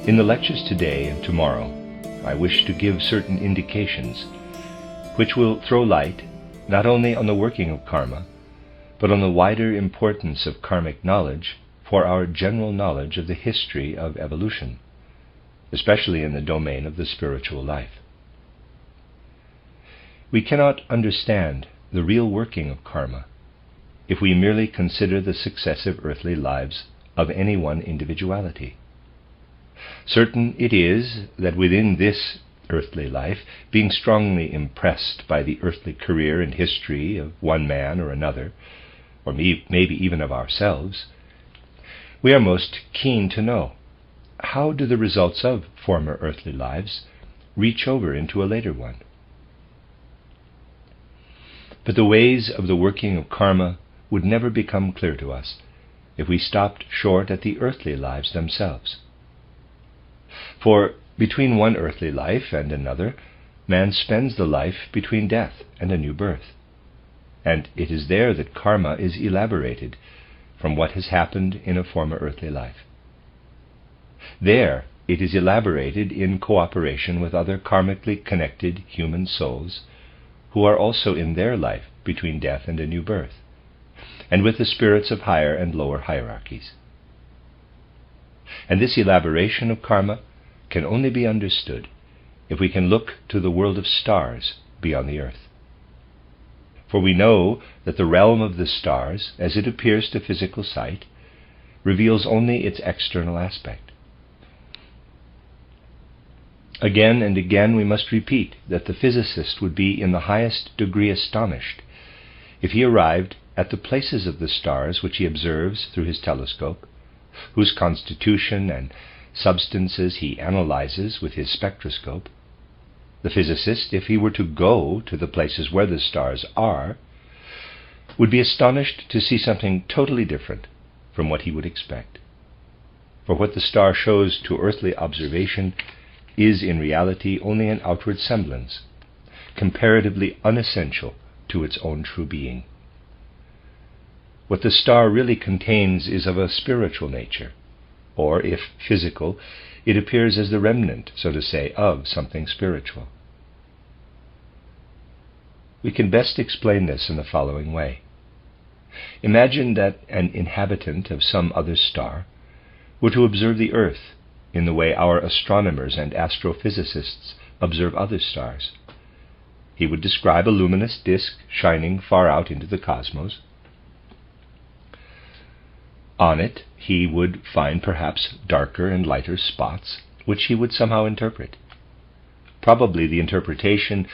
In the lectures today and tomorrow, I wish to give certain indications which will throw light not only on the working of karma, but on the wider importance of karmic knowledge for our general knowledge of the history of evolution, especially in the domain of the spiritual life. We cannot understand the real working of karma if we merely consider the successive earthly lives of any one individuality. Certain it is that within this earthly life, being strongly impressed by the earthly career and history of one man or another, or maybe even of ourselves, we are most keen to know, how do the results of former earthly lives reach over into a later one? But the ways of the working of karma would never become clear to us if we stopped short at the earthly lives themselves. For between one earthly life and another, man spends the life between death and a new birth. And it is there that karma is elaborated from what has happened in a former earthly life. There it is elaborated in cooperation with other karmically connected human souls who are also in their life between death and a new birth, and with the spirits of higher and lower hierarchies. And this elaboration of karma can only be understood if we can look to the world of stars beyond the earth. For we know that the realm of the stars, as it appears to physical sight, reveals only its external aspect. Again and again we must repeat that the physicist would be in the highest degree astonished if he arrived at the places of the stars which he observes through his telescope, whose constitution and substances he analyzes with his spectroscope. The physicist, if he were to go to the places where the stars are, would be astonished to see something totally different from what he would expect. For what the star shows to earthly observation is in reality only an outward semblance, comparatively unessential to its own true being. What the star really contains is of a spiritual nature, or, if physical, it appears as the remnant, so to say, of something spiritual. We can best explain this in the following way. Imagine that an inhabitant of some other star were to observe the Earth in the way our astronomers and astrophysicists observe other stars. He would describe a luminous disk shining far out into the cosmos. On it he would find perhaps darker and lighter spots, which he would somehow interpret. Probably the interpretation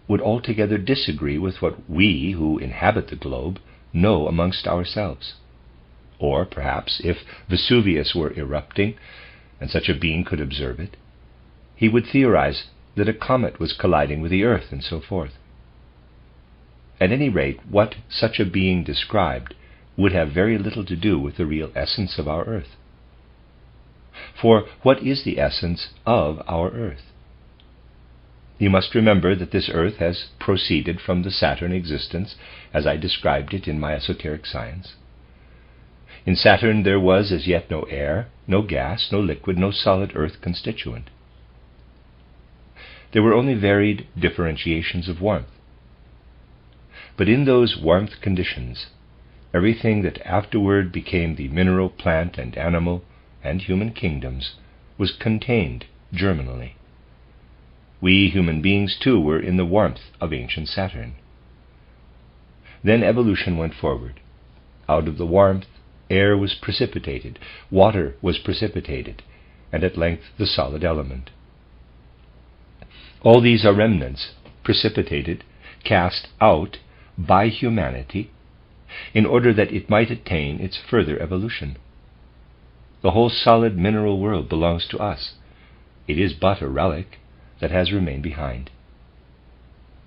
would altogether disagree with what we, who inhabit the globe, know amongst ourselves. Or perhaps, if Vesuvius were erupting, and such a being could observe it, he would theorize that a comet was colliding with the Earth, and so forth. At any rate, what such a being described would have very little to do with the real essence of our Earth. For what is the essence of our Earth? You must remember that this Earth has proceeded from the Saturn existence as I described it in my esoteric science. In Saturn there was as yet no air, no gas, no liquid, no solid earth constituent. There were only varied differentiations of warmth. But in those warmth conditions, everything that afterward became the mineral, plant, and animal, and human kingdoms was contained germinally. We human beings, too, were in the warmth of ancient Saturn. Then evolution went forward. Out of the warmth, air was precipitated, water was precipitated, and at length the solid element. All these are remnants, precipitated, cast out by humanity, in order that it might attain its further evolution. The whole solid mineral world belongs to us. It is but a relic that has remained behind.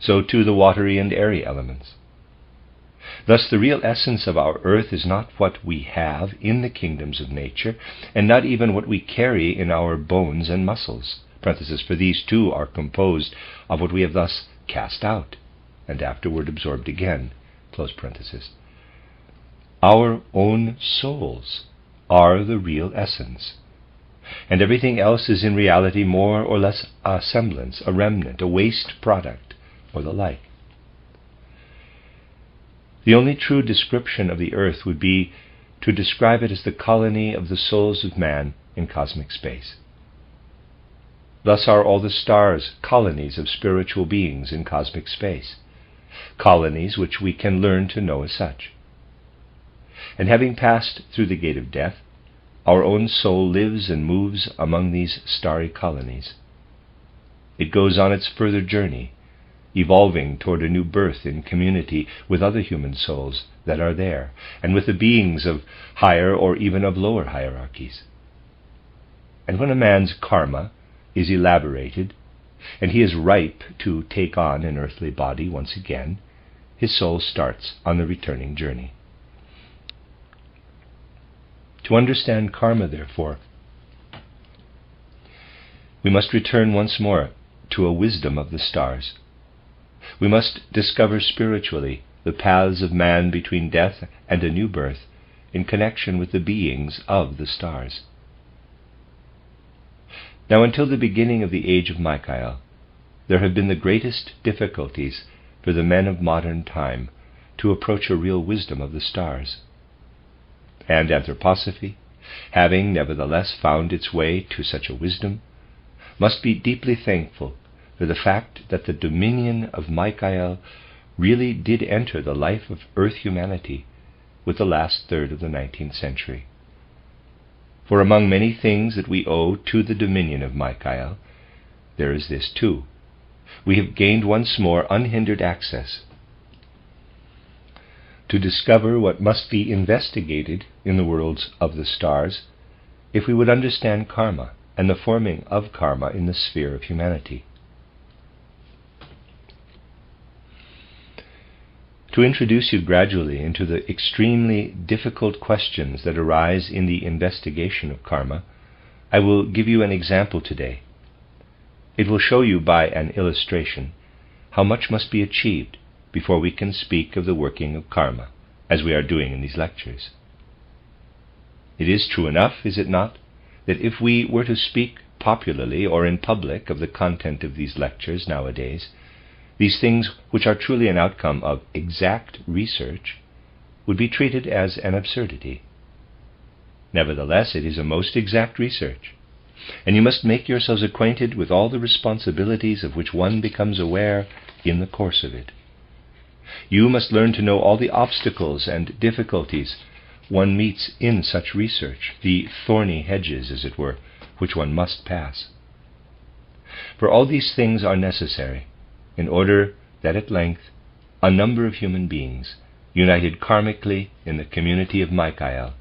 So too the watery and airy elements. Thus the real essence of our earth is not what we have in the kingdoms of nature, and not even what we carry in our bones and muscles, for these too are composed of what we have thus cast out, and afterward absorbed again, Our own souls are the real essence, and everything else is in reality more or less a semblance, a remnant, a waste product, or the like. The only true description of the earth would be to describe it as the colony of the souls of man in cosmic space. Thus are all the stars colonies of spiritual beings in cosmic space, colonies which we can learn to know as such. And having passed through the gate of death, our own soul lives and moves among these starry colonies. It goes on its further journey, evolving toward a new birth in community with other human souls that are there, and with the beings of higher or even of lower hierarchies. And when a man's karma is elaborated, and he is ripe to take on an earthly body once again, his soul starts on the returning journey. To understand karma, therefore, we must return once more to a wisdom of the stars. We must discover spiritually the paths of man between death and a new birth in connection with the beings of the stars. Now, until the beginning of the age of Michael, there have been the greatest difficulties for the men of modern time to approach a real wisdom of the stars. And anthroposophy, having nevertheless found its way to such a wisdom, must be deeply thankful for the fact that the dominion of Michael really did enter the life of earth humanity with the last third of the 19th century. For among many things that we owe to the dominion of Michael, there is this too. We have gained once more unhindered access to discover what must be investigated in the worlds of the stars if we would understand karma and the forming of karma in the sphere of humanity. To introduce you gradually into the extremely difficult questions that arise in the investigation of karma, I will give you an example today. It will show you by an illustration how much must be achieved before we can speak of the working of karma, as we are doing in these lectures. It is true enough, is it not, that if we were to speak popularly or in public of the content of these lectures nowadays, these things which are truly an outcome of exact research would be treated as an absurdity. Nevertheless, it is a most exact research, and you must make yourselves acquainted with all the responsibilities of which one becomes aware in the course of it. You must learn to know all the obstacles and difficulties one meets in such research, the thorny hedges, as it were, which one must pass. For all these things are necessary in order that at length a number of human beings, united karmically in the community of Michael,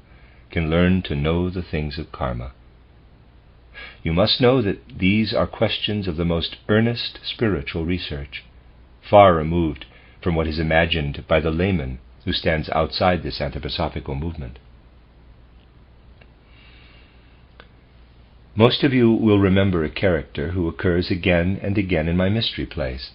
can learn to know the things of karma. You must know that these are questions of the most earnest spiritual research, far removed from what is imagined by the layman who stands outside this anthroposophical movement. Most of you will remember a character who occurs again and again in my mystery plays.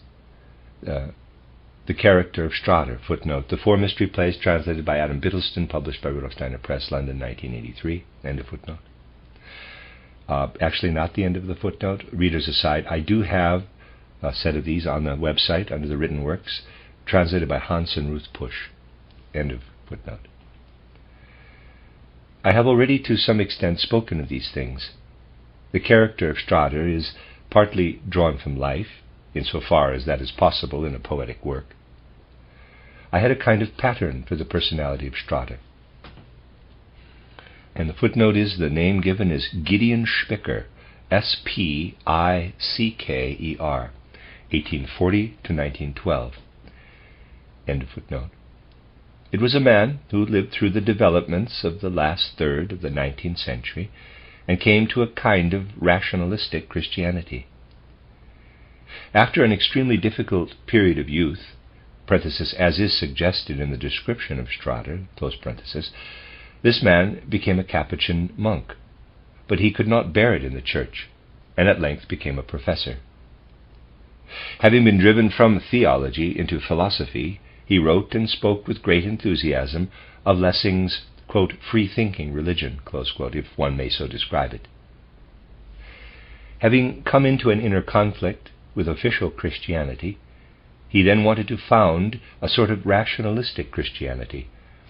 The character of Strader, footnote, the 4 mystery plays translated by Adam Bittleston, published by Rudolf Steiner Press, London, 1983, end of footnote. Actually, not the end of the footnote. Readers aside, I do have a set of these on the website under the written works, translated by Hans and Ruth Pusch, end of footnote. I have already to some extent spoken of these things. The character of Strader is partly drawn from life, insofar as that is possible in a poetic work. I had a kind of pattern for the personality of Strader. And the footnote is the name given is Gideon Spicker, Spicker, 1840 to 1912. End of footnote. It was a man who lived through the developments of the last third of the 19th century and came to a kind of rationalistic Christianity. After an extremely difficult period of youth, parenthesis, as is suggested in the description of Strader, close parenthesis, this man became a Capuchin monk, but he could not bear it in the church, and at length became a professor. Having been driven from theology into philosophy, he wrote and spoke with great enthusiasm of Lessing's, quote, free-thinking religion, close quote, if one may so describe it. Having come into an inner conflict with official Christianity, he then wanted to found a sort of rationalistic Christianity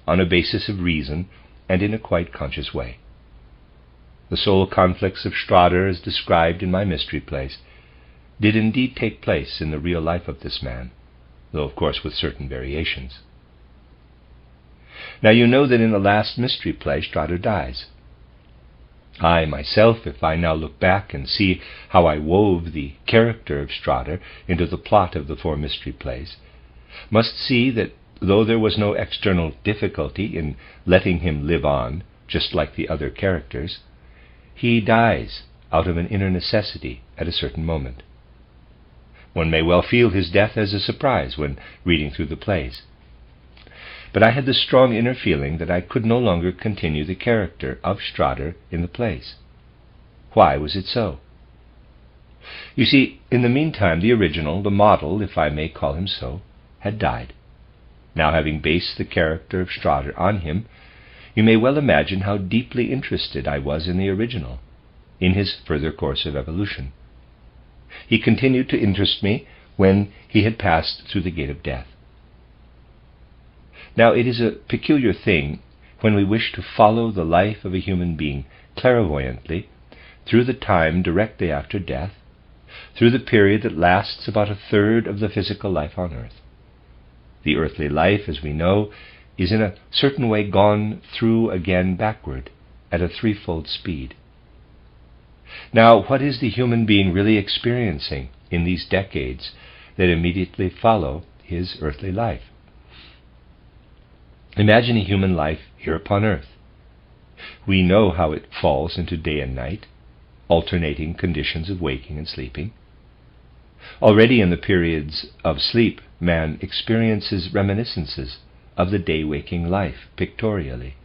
on a basis of reason and in a quite conscious way. The soul conflicts of Strader, as described in my mystery plays, did indeed take place in the real life of this man, though of course with certain variations. Now you know that in the last mystery play Strader dies. I myself, if I now look back and see how I wove the character of Strader into the plot of the 4 mystery plays, must see that though there was no external difficulty in letting him live on, just like the other characters, he dies out of an inner necessity at a certain moment. One may well feel his death as a surprise when reading through the plays. But I had the strong inner feeling that I could no longer continue the character of Strader in the plays. Why was it so? You see, in the meantime, the original, the model, if I may call him so, had died. Now, having based the character of Strader on him, you may well imagine how deeply interested I was in the original, in his further course of evolution. He continued to interest me when he had passed through the gate of death. Now, it is a peculiar thing when we wish to follow the life of a human being clairvoyantly through the time directly after death, through the period that lasts about 1/3 of the physical life on earth. The earthly life, as we know, is in a certain way gone through again backward at a 3-fold speed. Now, what is the human being really experiencing in these decades that immediately follow his earthly life? Imagine a human life here upon earth. We know how it falls into day and night, alternating conditions of waking and sleeping. Already in the periods of sleep, man experiences reminiscences of the day-waking life pictorially,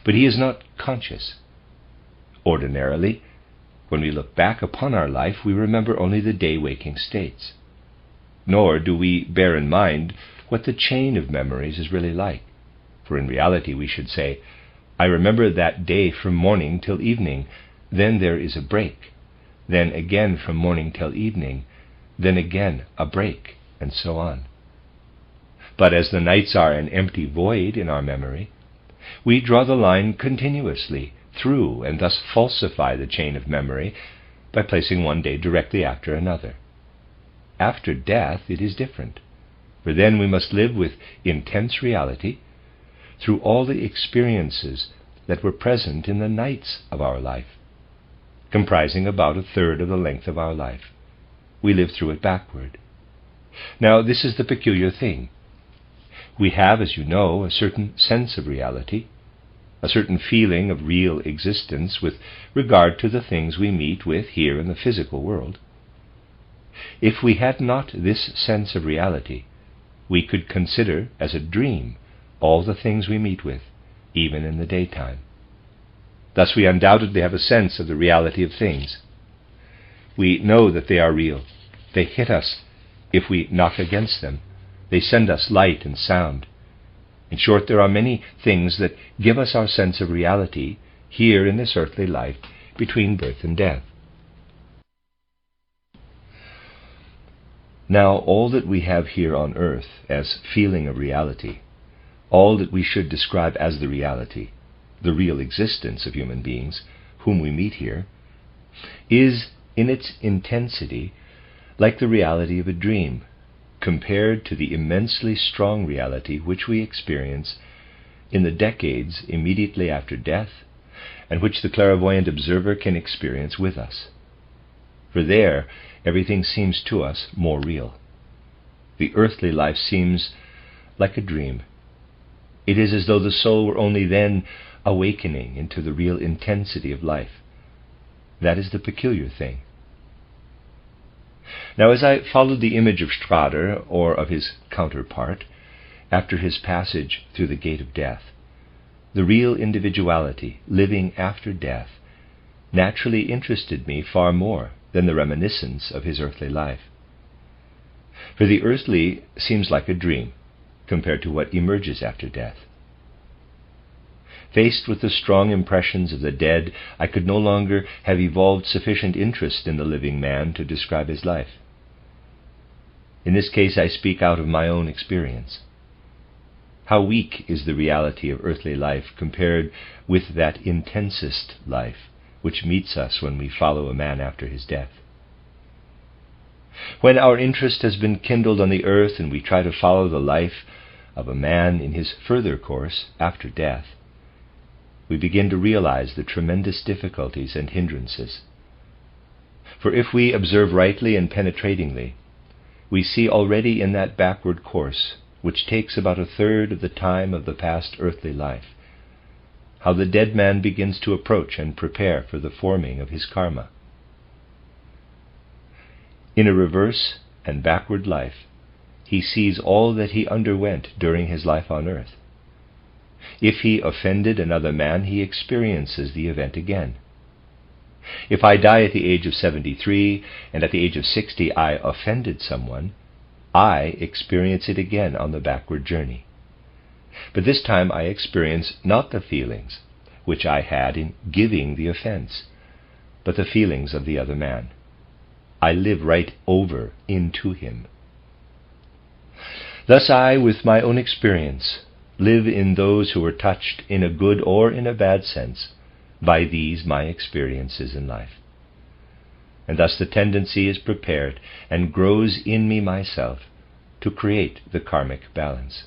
but he is not conscious. Ordinarily, when we look back upon our life, we remember only the day-waking states, nor do we bear in mind what the chain of memories is really like. For in reality we should say, I remember that day from morning till evening, then there is a break, then again from morning till evening, then again a break, and so on. But as the nights are an empty void in our memory, we draw the line continuously through and thus falsify the chain of memory by placing one day directly after another. After death it is different, for then we must live with intense reality through all the experiences that were present in the nights of our life, comprising about 1/3 of the length of our life. We live through it backward. Now, this is the peculiar thing. We have, as you know, a certain sense of reality, a certain feeling of real existence with regard to the things we meet with here in the physical world. If we had not this sense of reality, we could consider as a dream all the things we meet with, even in the daytime. Thus we undoubtedly have a sense of the reality of things. We know that they are real. They hit us if we knock against them. They send us light and sound. In short, there are many things that give us our sense of reality here in this earthly life between birth and death. Now, all that we have here on earth as feeling of reality, all that we should describe as the reality, the real existence of human beings whom we meet here, is in its intensity like the reality of a dream, compared to the immensely strong reality which we experience in the decades immediately after death, and which the clairvoyant observer can experience with us. For there, everything seems to us more real. The earthly life seems like a dream. It is as though the soul were only then awakening into the real intensity of life. That is the peculiar thing. Now, as I followed the image of Strader, or of his counterpart, after his passage through the gate of death, the real individuality living after death naturally interested me far more than the reminiscence of his earthly life. For the earthly seems like a dream compared to what emerges after death. Faced with the strong impressions of the dead, I could no longer have evolved sufficient interest in the living man to describe his life. In this case, I speak out of my own experience. How weak is the reality of earthly life compared with that intensest life which meets us when we follow a man after his death. When our interest has been kindled on the earth and we try to follow the life of a man in his further course after death, we begin to realize the tremendous difficulties and hindrances. For if we observe rightly and penetratingly, we see already in that backward course, which takes about a third of the time of the past earthly life, how the dead man begins to approach and prepare for the forming of his karma. In a reverse and backward life, he sees all that he underwent during his life on earth. If he offended another man, he experiences the event again. If I die at the age of 73, and at the age of 60 I offended someone, I experience it again on the backward journey. But this time I experience not the feelings which I had in giving the offense, but the feelings of the other man. I live right over into him. Thus I, with my own experience, live in those who are touched in a good or in a bad sense by these my experiences in life. And thus the tendency is prepared and grows in me myself to create the karmic balance.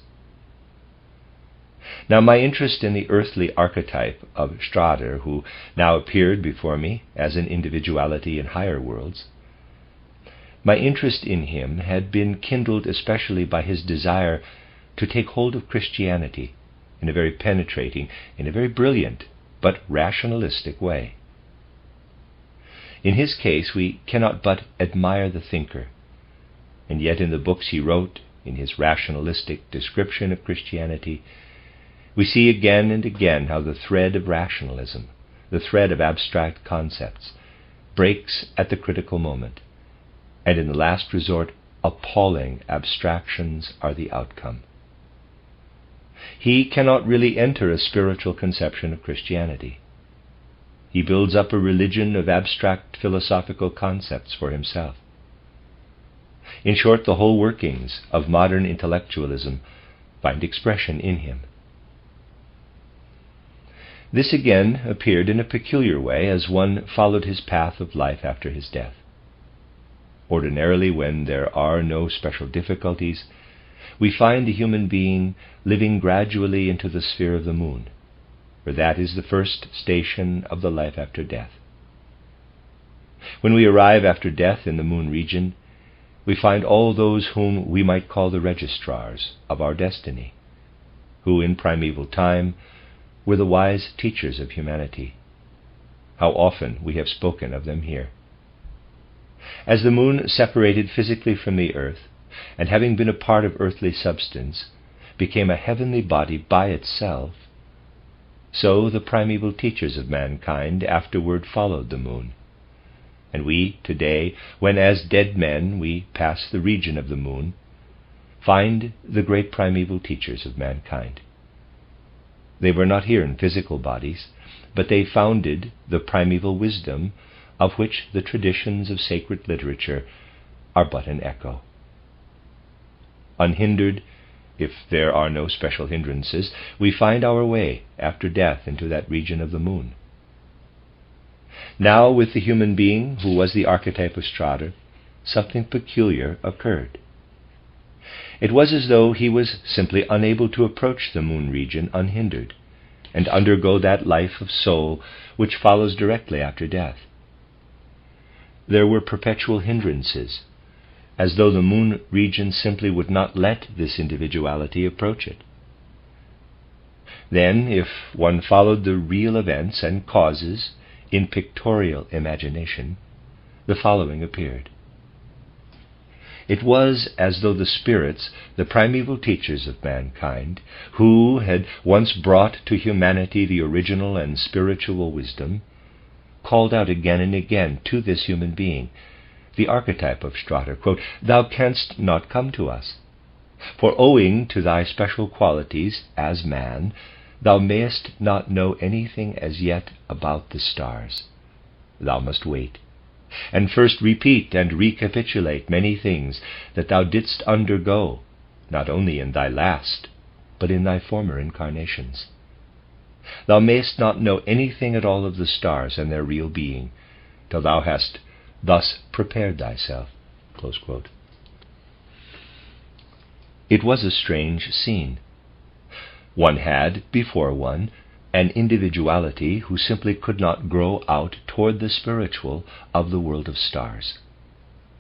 Now my interest in the earthly archetype of Strader, who now appeared before me as an individuality in higher worlds, my interest in him had been kindled especially by his desire to take hold of Christianity in a very penetrating, in a very brilliant, but rationalistic way. In his case, we cannot but admire the thinker, and yet in the books he wrote, in his rationalistic description of Christianity, we see again and again how the thread of rationalism, the thread of abstract concepts, breaks at the critical moment, and in the last resort, appalling abstractions are the outcome. He cannot really enter a spiritual conception of Christianity. He builds up a religion of abstract philosophical concepts for himself. In short, the whole workings of modern intellectualism find expression in him. This again appeared in a peculiar way as one followed his path of life after his death. Ordinarily, when there are no special difficulties, we find the human being living gradually into the sphere of the moon, for that is the first station of the life after death. When we arrive after death in the moon region, we find all those whom we might call the registrars of our destiny, who in primeval time were the wise teachers of humanity. How often we have spoken of them here. As the moon separated physically from the earth, and having been a part of earthly substance, became a heavenly body by itself, so the primeval teachers of mankind afterward followed the moon. And we, today, when as dead men we pass the region of the moon, find the great primeval teachers of mankind. They were not here in physical bodies, but they founded the primeval wisdom of which the traditions of sacred literature are but an echo. Unhindered, if there are no special hindrances, we find our way after death into that region of the moon. Now, with the human being who was the archetype of Strader, something peculiar occurred. It was as though he was simply unable to approach the moon region unhindered, and undergo that life of soul which follows directly after death. There were perpetual hindrances, as though the moon region simply would not let this individuality approach it. Then, if one followed the real events and causes in pictorial imagination, the following appeared. It was as though the spirits, the primeval teachers of mankind, who had once brought to humanity the original and spiritual wisdom, called out again and again to this human being, the archetype of Strader, quote, "Thou canst not come to us, for owing to thy special qualities as man, Thou mayest not know anything as yet about the stars. Thou must wait, and first repeat and recapitulate many things that thou didst undergo, not only in thy last, but in thy former incarnations. Thou mayest not know anything at all of the stars and their real being, till thou hast thus prepared thyself." Close quote. It was a strange scene. One had, before one, an individuality who simply could not grow out toward the spiritual of the world of stars,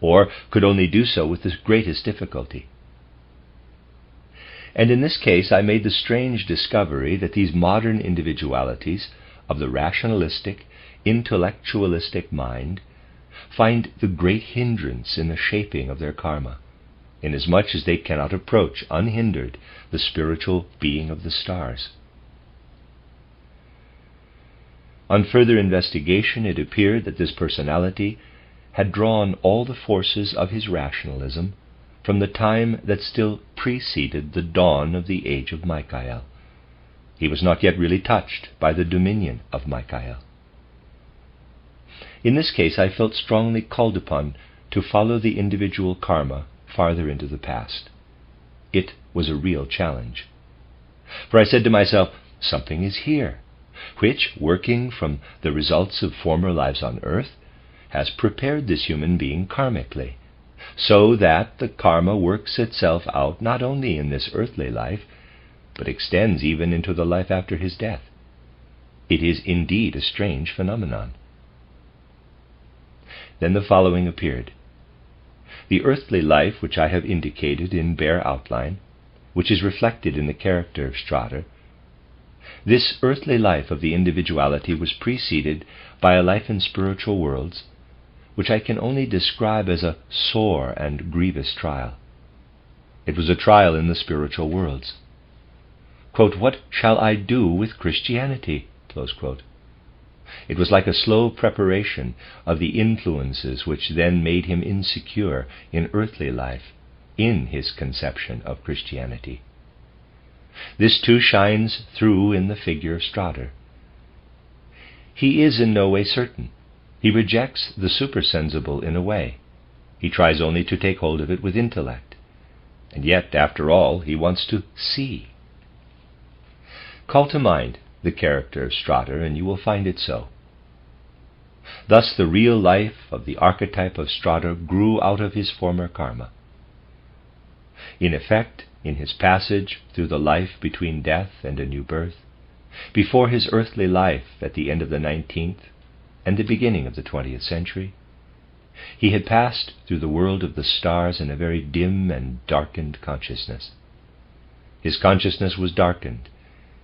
or could only do so with the greatest difficulty. And in this case I made the strange discovery that these modern individualities of the rationalistic, intellectualistic mind find the great hindrance in the shaping of their karma, inasmuch as they cannot approach unhindered the spiritual being of the stars. On further investigation, it appeared that this personality had drawn all the forces of his rationalism from the time that still preceded the dawn of the age of Michael. He was not yet really touched by the dominion of Michael. In this case, I felt strongly called upon to follow the individual karma farther into the past. It was a real challenge. For I said to myself, something is here, which, working from the results of former lives on earth, has prepared this human being karmically, so that the karma works itself out not only in this earthly life, but extends even into the life after his death. It is indeed a strange phenomenon. Then the following appeared. The earthly life which I have indicated in bare outline, which is reflected in the character of Strader, this earthly life of the individuality was preceded by a life in spiritual worlds, which I can only describe as a sore and grievous trial. It was a trial in the spiritual worlds. Quote, "What shall I do with Christianity?" Close quote. It was like a slow preparation of the influences which then made him insecure in earthly life in his conception of Christianity. This too shines through in the figure of Strader. He is in no way certain. He rejects the supersensible in a way. He tries only to take hold of it with intellect. And yet, after all, he wants to see. Call to mind the character of Strader, and you will find it so. Thus the real life of the archetype of Strader grew out of his former karma. In effect, in his passage through the life between death and a new birth, before his earthly life at the end of the 19th and the beginning of the 20th century, he had passed through the world of the stars in a very dim and darkened consciousness. His consciousness was darkened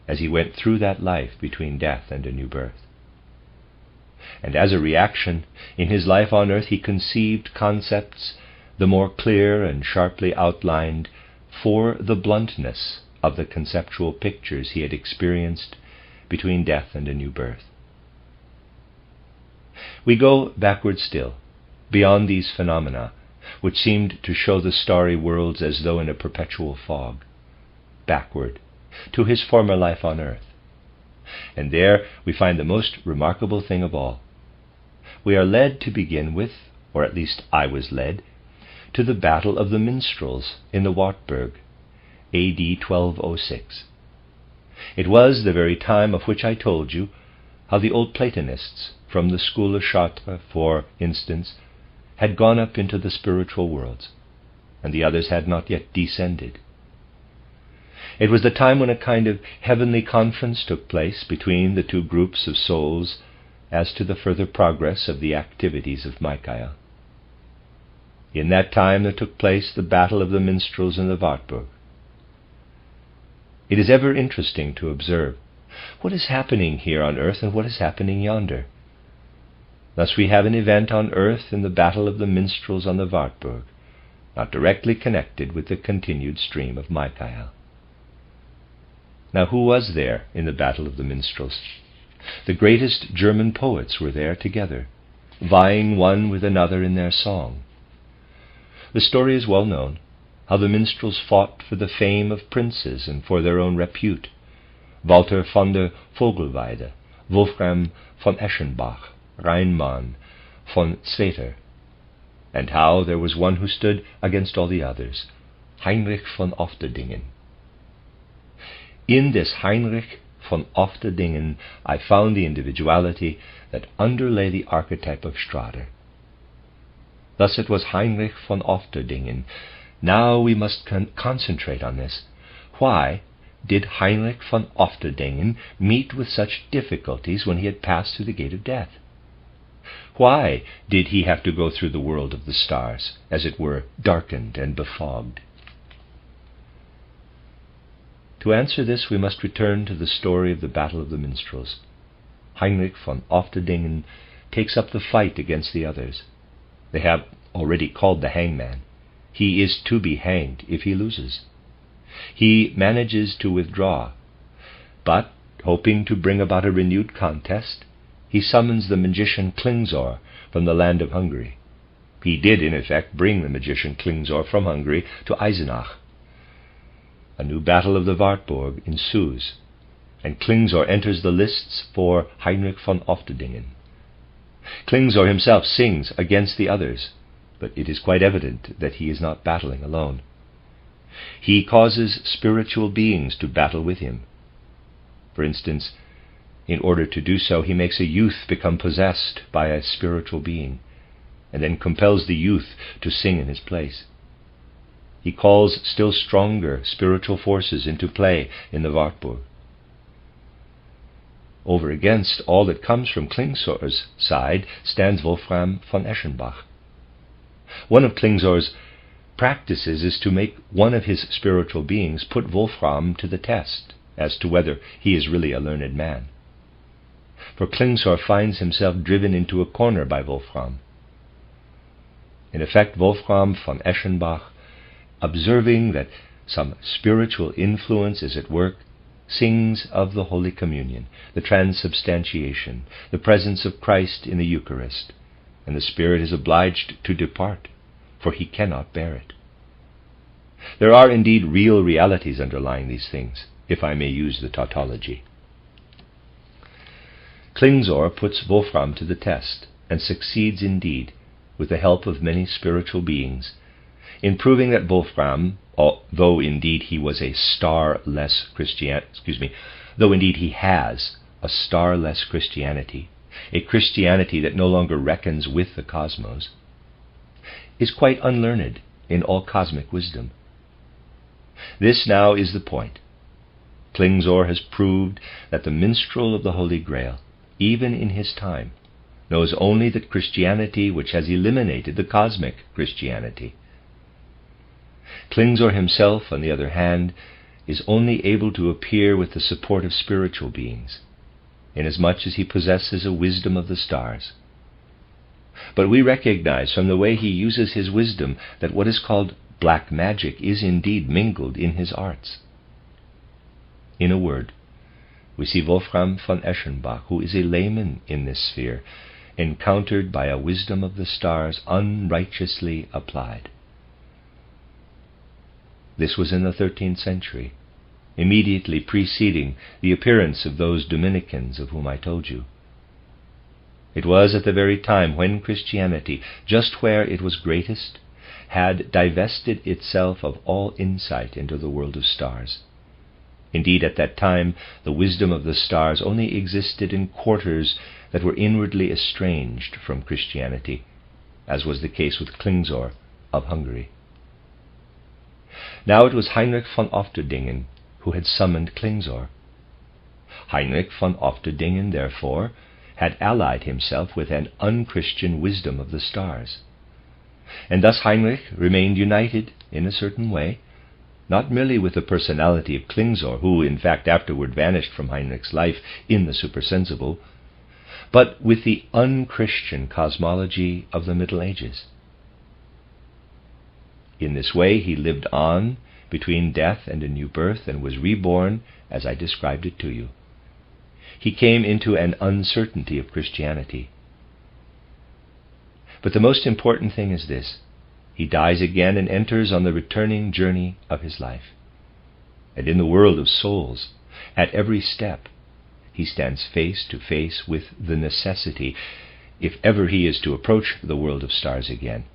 as he went through that life between death and a new birth. And as a reaction, in his life on earth he conceived concepts the more clear and sharply outlined for the bluntness of the conceptual pictures he had experienced between death and a new birth. We go backward still, beyond these phenomena, which seemed to show the starry worlds as though in a perpetual fog, backward to his former life on earth. And there we find the most remarkable thing of all. We are led to begin with, or at least I was led, to the battle of the Minstrels in the Wartburg, A.D. 1206. It was the very time of which I told you how the old Platonists from the school of Chartres, for instance, had gone up into the spiritual worlds, and the others had not yet descended. It was the time when a kind of heavenly conference took place between the two groups of souls as to the further progress of the activities of Michael. In that time there took place the battle of the Minstrels in the Wartburg. It is ever interesting to observe what is happening here on earth and what is happening yonder. Thus we have an event on earth in the battle of the Minstrels on the Wartburg, not directly connected with the continued stream of Michael. Now who was there in the battle of the Minstrels? The greatest German poets were there together, vying one with another in their song. The story is well known, how the minstrels fought for the fame of princes and for their own repute, Walter von der Vogelweide, Wolfram von Eschenbach, Reinmann von Strader, and how there was one who stood against all the others, Heinrich von Ofterdingen. In this Heinrich von Ofterdingen I found the individuality that underlay the archetype of Strader. Thus it was Heinrich von Ofterdingen. Now we must concentrate on this. Why did Heinrich von Ofterdingen meet with such difficulties when he had passed through the gate of death? Why did he have to go through the world of the stars, as it were, darkened and befogged? To answer this, we must return to the story of the Battle of the Minstrels. Heinrich von Ofterdingen takes up the fight against the others. They have already called the hangman. He is to be hanged if he loses. He manages to withdraw, but, hoping to bring about a renewed contest, he summons the magician Klingsor from the land of Hungary. He did, in effect, bring the magician Klingsor from Hungary to Eisenach. A new battle of the Wartburg ensues, and Klingsor enters the lists for Heinrich von Ofterdingen. Klingsor himself sings against the others, but it is quite evident that he is not battling alone. He causes spiritual beings to battle with him. For instance, in order to do so, he makes a youth become possessed by a spiritual being, and then compels the youth to sing in his place. He calls still stronger spiritual forces into play in the Wartburg. Over against all that comes from Klingsor's side stands Wolfram von Eschenbach. One of Klingsor's practices is to make one of his spiritual beings put Wolfram to the test as to whether he is really a learned man. For Klingsor finds himself driven into a corner by Wolfram. In effect, Wolfram von Eschenbach, observing that some spiritual influence is at work, sings of the Holy Communion, the transubstantiation, the presence of Christ in the Eucharist, and the Spirit is obliged to depart, for he cannot bear it. There are indeed real realities underlying these things, if I may use the tautology. Klingsor puts Wolfram to the test, and succeeds indeed, with the help of many spiritual beings, in proving that Wolfram, though indeed he was a star-less though indeed he has a star-less Christianity, a Christianity that no longer reckons with the cosmos, is quite unlearned in all cosmic wisdom. This now is the point. Klingsor has proved that the minstrel of the Holy Grail, even in his time, knows only the Christianity which has eliminated the cosmic Christianity. Klingsor himself, on the other hand, is only able to appear with the support of spiritual beings, inasmuch as he possesses a wisdom of the stars. But we recognize from the way he uses his wisdom that what is called black magic is indeed mingled in his arts. In a word, we see Wolfram von Eschenbach, who is a layman in this sphere, encountered by a wisdom of the stars unrighteously applied. This was in the 13th century, immediately preceding the appearance of those Dominicans of whom I told you. It was at the very time when Christianity, just where it was greatest, had divested itself of all insight into the world of stars. Indeed, at that time, the wisdom of the stars only existed in quarters that were inwardly estranged from Christianity, as was the case with Klingsor of Hungary. Now it was Heinrich von Ofterdingen who had summoned Klingsor. Heinrich von Ofterdingen, therefore, had allied himself with an unchristian wisdom of the stars. And thus Heinrich remained united, in a certain way, not merely with the personality of Klingsor, who in fact afterward vanished from Heinrich's life in the supersensible, but with the unchristian cosmology of the Middle Ages. In this way he lived on between death and a new birth, and was reborn as I described it to you. He came into an uncertainty of Christianity. But the most important thing is this: he dies again and enters on the returning journey of his life. And in the world of souls, At every step, he stands face to face with the necessity, if ever he is to approach the world of stars again,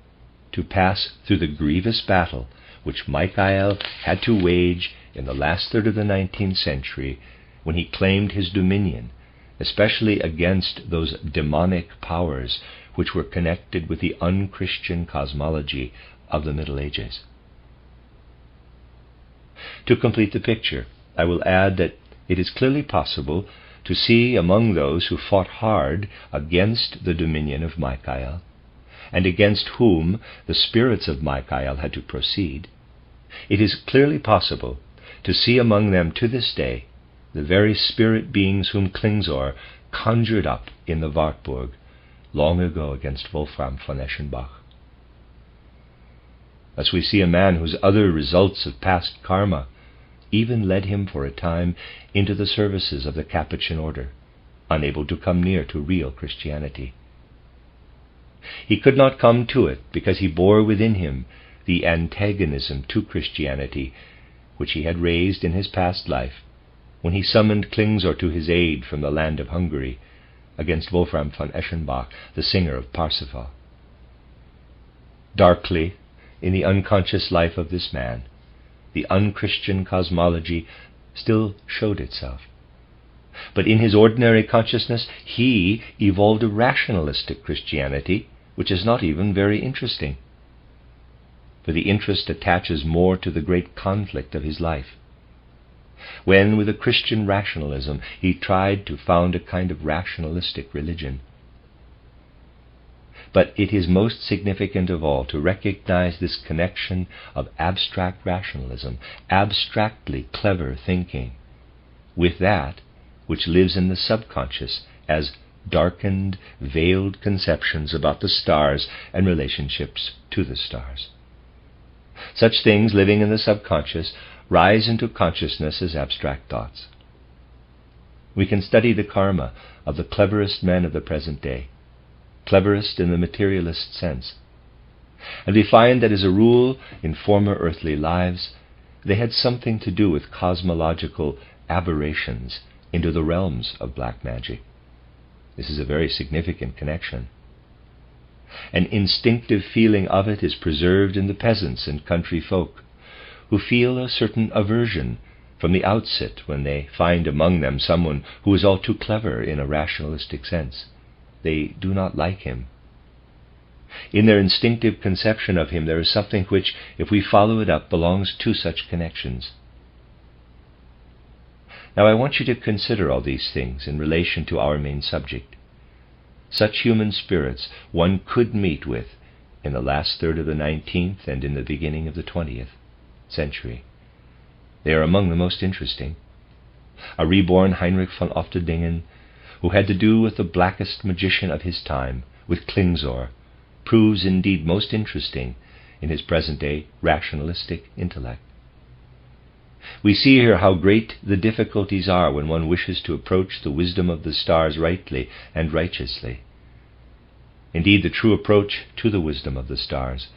to pass through the grievous battle which Michael had to wage in the last third of the 19th century when he claimed his dominion, especially against those demonic powers which were connected with the unchristian cosmology of the Middle Ages. To complete the picture, I will add that it is clearly possible to see among those who fought hard against the dominion of Michael, and against whom the spirits of Michael had to proceed, it is clearly possible to see among them to this day the very spirit beings whom Klingsor conjured up in the Wartburg long ago against Wolfram von Eschenbach. Thus we see a man whose other results of past karma even led him for a time into the services of the Capuchin order, unable to come near to real Christianity. He could not come to it because he bore within him the antagonism to Christianity which he had raised in his past life when he summoned Klingsor to his aid from the land of Hungary against Wolfram von Eschenbach, the singer of Parsifal. Darkly, in the unconscious life of this man, the unchristian cosmology still showed itself. But in his ordinary consciousness, he evolved a rationalistic Christianity, which is not even very interesting. For the interest attaches more to the great conflict of his life, when, with a Christian rationalism, he tried to found a kind of rationalistic religion. But it is most significant of all to recognize this connection of abstract rationalism, abstractly clever thinking, with that which lives in the subconscious as darkened, veiled conceptions about the stars and relationships to the stars. Such things living in the subconscious rise into consciousness as abstract thoughts. We can study the karma of the cleverest men of the present day, cleverest in the materialist sense, and we find that as a rule in former earthly lives they had something to do with cosmological aberrations into the realms of black magic. This is a very significant connection. An instinctive feeling of it is preserved in the peasants and country folk, who feel a certain aversion from the outset when they find among them someone who is all too clever in a rationalistic sense. They do not like him. In their instinctive conception of him there is something which, if we follow it up, belongs to such connections. Now I want you to consider all these things in relation to our main subject. Such human spirits one could meet with in the last third of the 19th and in the beginning of the 20th century. They are among the most interesting. A reborn Heinrich von Ofterdingen, who had to do with the blackest magician of his time, with Klingsor, proves indeed most interesting in his present-day rationalistic intellect. We see here how great the difficulties are when one wishes to approach the wisdom of the stars rightly and righteously. Indeed, the true approach to the wisdom of the stars,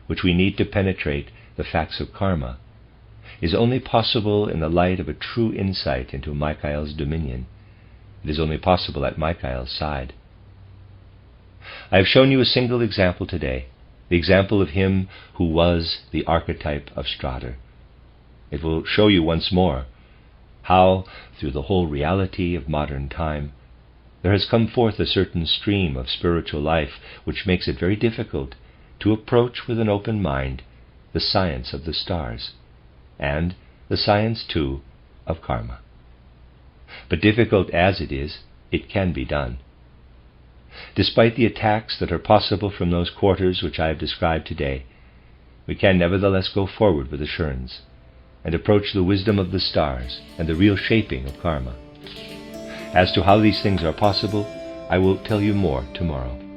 which we need to penetrate the facts of karma, is only possible in the light of a true insight into Michael's dominion. It is only possible at Michael's side. I have shown you a single example today, the example of him who was the archetype of Strader. It will show you once more how, through the whole reality of modern time, there has come forth a certain stream of spiritual life which makes it very difficult to approach with an open mind the science of the stars, and the science, too, of karma. But difficult as it is, it can be done. Despite the attacks that are possible from those quarters which I have described today, we can nevertheless go forward with assurance, and approach the wisdom of the stars and the real shaping of karma. As to how these things are possible, I will tell you more tomorrow.